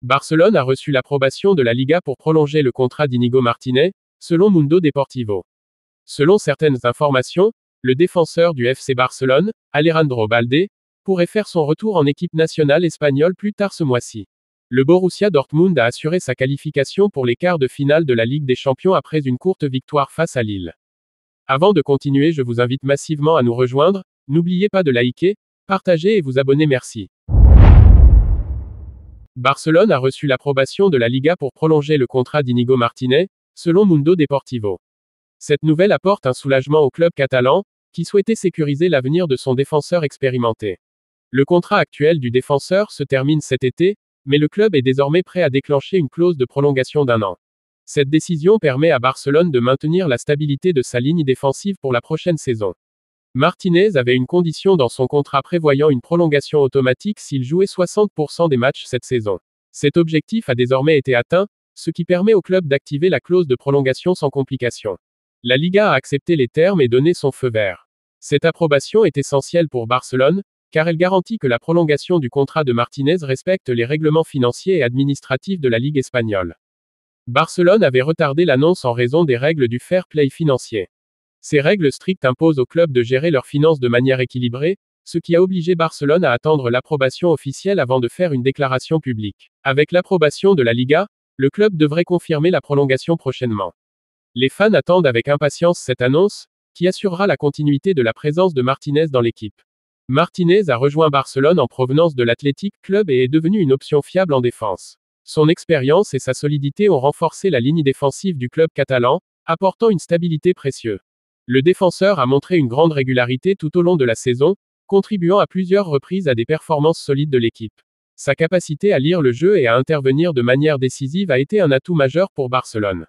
Barcelone a reçu l'approbation de la Liga pour prolonger le contrat d'Inigo Martínez, selon Mundo Deportivo. Selon certaines informations, le défenseur du FC Barcelone, Alejandro Balde, pourrait faire son retour en équipe nationale espagnole plus tard ce mois-ci. Le Borussia Dortmund a assuré sa qualification pour les quarts de finale de la Ligue des Champions après une courte victoire face à Lille. Avant de continuer, je vous invite massivement à nous rejoindre, n'oubliez pas de liker, partager et vous abonner, merci. Barcelone a reçu l'approbation de la Liga pour prolonger le contrat d'Inigo Martínez, selon Mundo Deportivo. Cette nouvelle apporte un soulagement au club catalan, qui souhaitait sécuriser l'avenir de son défenseur expérimenté. Le contrat actuel du défenseur se termine cet été, mais le club est désormais prêt à déclencher une clause de prolongation d'1 an. Cette décision permet à Barcelone de maintenir la stabilité de sa ligne défensive pour la prochaine saison. Martínez avait une condition dans son contrat prévoyant une prolongation automatique s'il jouait 60% des matchs cette saison. Cet objectif a désormais été atteint, ce qui permet au club d'activer la clause de prolongation sans complication. La Liga a accepté les termes et donné son feu vert. Cette approbation est essentielle pour Barcelone, car elle garantit que la prolongation du contrat de Martínez respecte les règlements financiers et administratifs de la Ligue espagnole. Barcelone avait retardé l'annonce en raison des règles du fair play financier. Ces règles strictes imposent aux clubs de gérer leurs finances de manière équilibrée, ce qui a obligé Barcelone à attendre l'approbation officielle avant de faire une déclaration publique. Avec l'approbation de la Liga, le club devrait confirmer la prolongation prochainement. Les fans attendent avec impatience cette annonce, qui assurera la continuité de la présence de Martínez dans l'équipe. Martínez a rejoint Barcelone en provenance de l'Athletic Club et est devenu une option fiable en défense. Son expérience et sa solidité ont renforcé la ligne défensive du club catalan, apportant une stabilité précieuse. Le défenseur a montré une grande régularité tout au long de la saison, contribuant à plusieurs reprises à des performances solides de l'équipe. Sa capacité à lire le jeu et à intervenir de manière décisive a été un atout majeur pour Barcelone.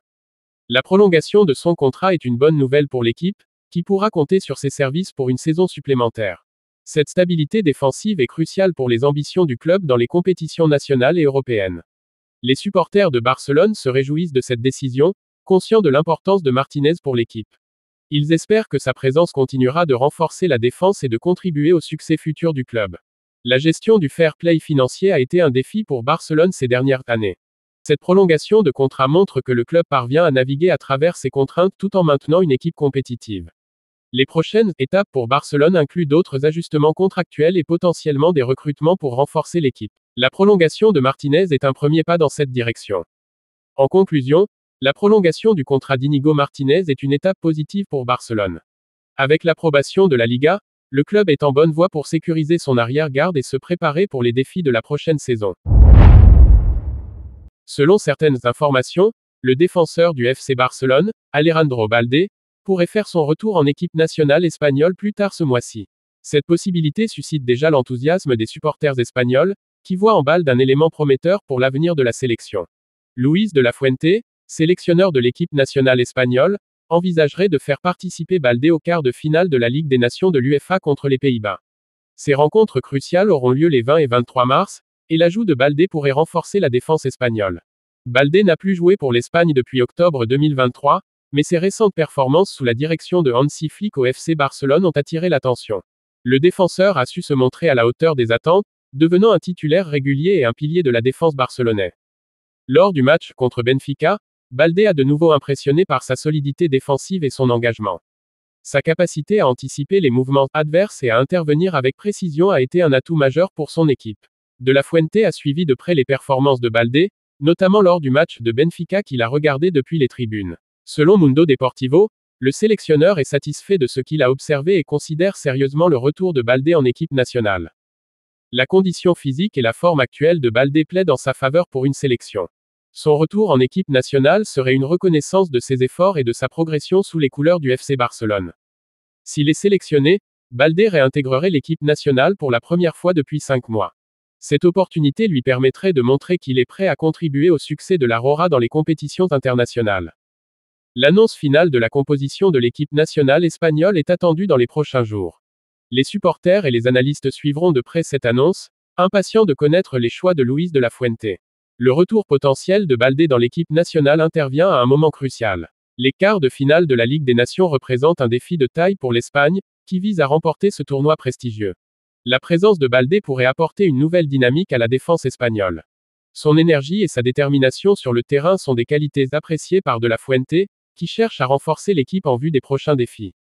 La prolongation de son contrat est une bonne nouvelle pour l'équipe, qui pourra compter sur ses services pour une saison supplémentaire. Cette stabilité défensive est cruciale pour les ambitions du club dans les compétitions nationales et européennes. Les supporters de Barcelone se réjouissent de cette décision, conscients de l'importance de Martínez pour l'équipe. Ils espèrent que sa présence continuera de renforcer la défense et de contribuer au succès futur du club. La gestion du fair play financier a été un défi pour Barcelone ces dernières années. Cette prolongation de contrat montre que le club parvient à naviguer à travers ces contraintes tout en maintenant une équipe compétitive. Les prochaines étapes pour Barcelone incluent d'autres ajustements contractuels et potentiellement des recrutements pour renforcer l'équipe. La prolongation de Martínez est un premier pas dans cette direction. En conclusion, la prolongation du contrat d'Inigo Martínez est une étape positive pour Barcelone. Avec l'approbation de la Liga, le club est en bonne voie pour sécuriser son arrière-garde et se préparer pour les défis de la prochaine saison. Selon certaines informations, le défenseur du FC Barcelone, Alejandro Balde, pourrait faire son retour en équipe nationale espagnole plus tard ce mois-ci. Cette possibilité suscite déjà l'enthousiasme des supporters espagnols, qui voient en Balde un élément prometteur pour l'avenir de la sélection. Luis de la Fuente, sélectionneur de l'équipe nationale espagnole, envisagerait de faire participer Balde au quart de finale de la Ligue des Nations de l'UEFA contre les Pays-Bas. Ces rencontres cruciales auront lieu les 20 et 23 mars, et l'ajout de Balde pourrait renforcer la défense espagnole. Balde n'a plus joué pour l'Espagne depuis octobre 2023, mais ses récentes performances sous la direction de Hansi Flick au FC Barcelone ont attiré l'attention. Le défenseur a su se montrer à la hauteur des attentes, devenant un titulaire régulier et un pilier de la défense barcelonaise. Lors du match contre Benfica, Balde a de nouveau impressionné par sa solidité défensive et son engagement. Sa capacité à anticiper les mouvements adverses et à intervenir avec précision a été un atout majeur pour son équipe. De la Fuente a suivi de près les performances de Balde, notamment lors du match de Benfica qu'il a regardé depuis les tribunes. Selon Mundo Deportivo, le sélectionneur est satisfait de ce qu'il a observé et considère sérieusement le retour de Balde en équipe nationale. La condition physique et la forme actuelle de Balde plaident en sa faveur pour une sélection. Son retour en équipe nationale serait une reconnaissance de ses efforts et de sa progression sous les couleurs du FC Barcelone. S'il est sélectionné, Balde réintégrerait l'équipe nationale pour la première fois depuis 5 mois. Cette opportunité lui permettrait de montrer qu'il est prêt à contribuer au succès de la Roja dans les compétitions internationales. L'annonce finale de la composition de l'équipe nationale espagnole est attendue dans les prochains jours. Les supporters et les analystes suivront de près cette annonce, impatients de connaître les choix de Luis de la Fuente. Le retour potentiel de Balde dans l'équipe nationale intervient à un moment crucial. Les quarts de finale de la Ligue des Nations représentent un défi de taille pour l'Espagne, qui vise à remporter ce tournoi prestigieux. La présence de Balde pourrait apporter une nouvelle dynamique à la défense espagnole. Son énergie et sa détermination sur le terrain sont des qualités appréciées par De La Fuente, qui cherche à renforcer l'équipe en vue des prochains défis.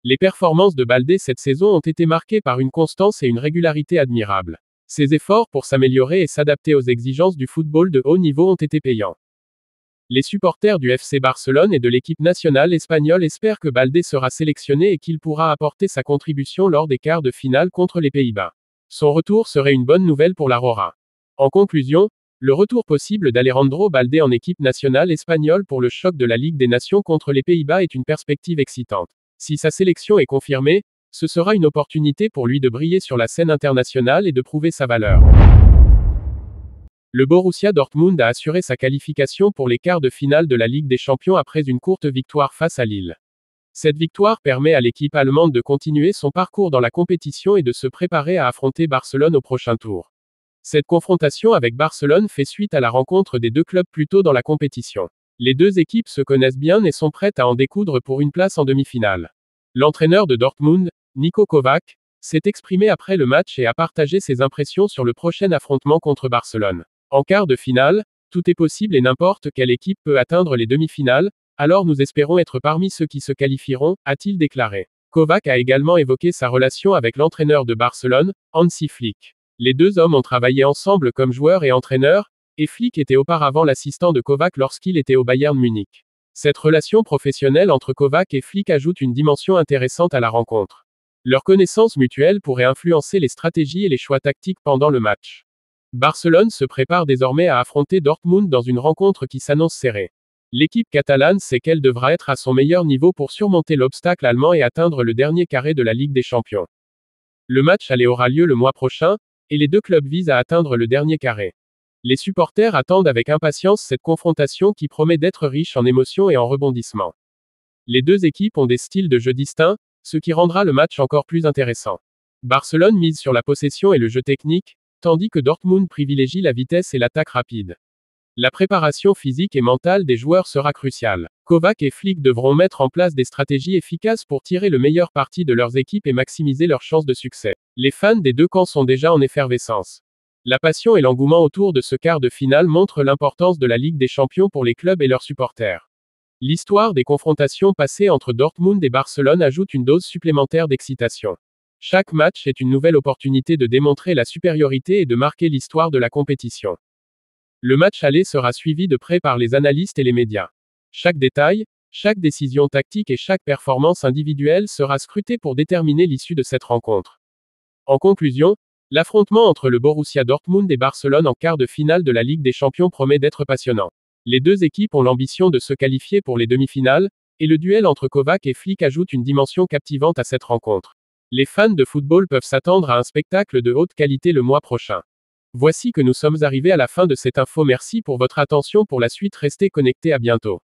Les performances de Baldé cette saison ont été marquées par une constance et une régularité admirables. Ses efforts pour s'améliorer et s'adapter aux exigences du football de haut niveau ont été payants. Les supporters du FC Barcelone et de l'équipe nationale espagnole espèrent que Baldé sera sélectionné et qu'il pourra apporter sa contribution lors des quarts de finale contre les Pays-Bas. Son retour serait une bonne nouvelle pour la Rora. En conclusion, le retour possible d'Alejandro Baldé en équipe nationale espagnole pour le choc de la Ligue des Nations contre les Pays-Bas est une perspective excitante. Si sa sélection est confirmée, ce sera une opportunité pour lui de briller sur la scène internationale et de prouver sa valeur. Le Borussia Dortmund a assuré sa qualification pour les quarts de finale de la Ligue des Champions après une courte victoire face à Lille. Cette victoire permet à l'équipe allemande de continuer son parcours dans la compétition et de se préparer à affronter Barcelone au prochain tour. Cette confrontation avec Barcelone fait suite à la rencontre des deux clubs plus tôt dans la compétition. Les deux équipes se connaissent bien et sont prêtes à en découdre pour une place en demi-finale. L'entraîneur de Dortmund, Niko Kovac, s'est exprimé après le match et a partagé ses impressions sur le prochain affrontement contre Barcelone. En quart de finale, tout est possible et n'importe quelle équipe peut atteindre les demi-finales, alors nous espérons être parmi ceux qui se qualifieront, a-t-il déclaré. Kovac a également évoqué sa relation avec l'entraîneur de Barcelone, Hansi Flick. Les deux hommes ont travaillé ensemble comme joueurs et entraîneurs, et Flick était auparavant l'assistant de Kovac lorsqu'il était au Bayern Munich. Cette relation professionnelle entre Kovac et Flick ajoute une dimension intéressante à la rencontre. Leur connaissance mutuelle pourrait influencer les stratégies et les choix tactiques pendant le match. Barcelone se prépare désormais à affronter Dortmund dans une rencontre qui s'annonce serrée. L'équipe catalane sait qu'elle devra être à son meilleur niveau pour surmonter l'obstacle allemand et atteindre le dernier carré de la Ligue des Champions. Le match aller aura lieu le mois prochain, et les deux clubs visent à atteindre le dernier carré. Les supporters attendent avec impatience cette confrontation qui promet d'être riche en émotions et en rebondissements. Les deux équipes ont des styles de jeu distincts, ce qui rendra le match encore plus intéressant. Barcelone mise sur la possession et le jeu technique, tandis que Dortmund privilégie la vitesse et l'attaque rapide. La préparation physique et mentale des joueurs sera cruciale. Kovac et Flick devront mettre en place des stratégies efficaces pour tirer le meilleur parti de leurs équipes et maximiser leurs chances de succès. Les fans des deux camps sont déjà en effervescence. La passion et l'engouement autour de ce quart de finale montrent l'importance de la Ligue des Champions pour les clubs et leurs supporters. L'histoire des confrontations passées entre Dortmund et Barcelone ajoute une dose supplémentaire d'excitation. Chaque match est une nouvelle opportunité de démontrer la supériorité et de marquer l'histoire de la compétition. Le match aller sera suivi de près par les analystes et les médias. Chaque détail, chaque décision tactique et chaque performance individuelle sera scrutée pour déterminer l'issue de cette rencontre. En conclusion, l'affrontement entre le Borussia Dortmund et Barcelone en quart de finale de la Ligue des Champions promet d'être passionnant. Les deux équipes ont l'ambition de se qualifier pour les demi-finales, et le duel entre Kovac et Flick ajoute une dimension captivante à cette rencontre. Les fans de football peuvent s'attendre à un spectacle de haute qualité le mois prochain. Voici que nous sommes arrivés à la fin de cette info. Merci pour votre attention. Pour la suite, restez connectés. À bientôt.